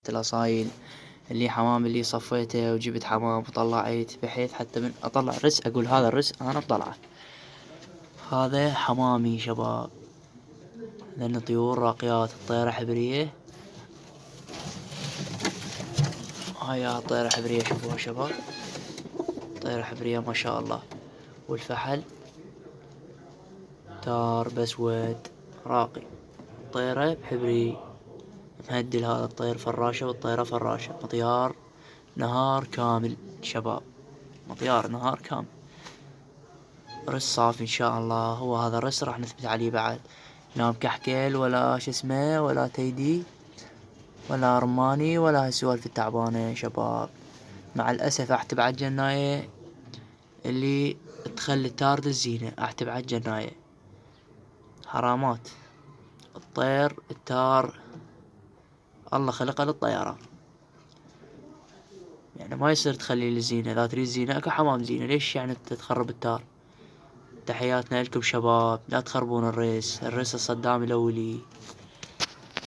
الأصايل اللي حمام اللي صفيته وجبت حمام وطلعت بحيث حتى من أطلع رز أقول هذا الرز أنا بطلعه. هذا حمامي شباب، لأن طيور راقيات. الطيرة حبرية، هاي طيرة حبرية شوفوها شباب، طيرة حبرية ما شاء الله. والفحل تار بسود راقي. طيرة حبري مهدل. هذا الطير فراشة والطيرة فراشة. مطيار نهار كامل شباب، مطيار نهار كامل. رز صافي ان شاء الله. هو هذا الرز راح نثبت عليه بعد، لا مكحكل ولا شسمه ولا تيدي ولا رماني ولا هالسوالف التعبانة يا شباب. مع الأسف احتب على الجناية اللي تخلي التار الزينة، احتب على الجناية. حرامات الطير التار الله خلقه للطيران، يعني ما يصير تخلي الزينة. اذا تريد زينة اكو حمام زينة، ليش يعني تخرب التار؟ تحياتنا لكم شباب، لا تخربون الريس. الريس الصدام الأولي.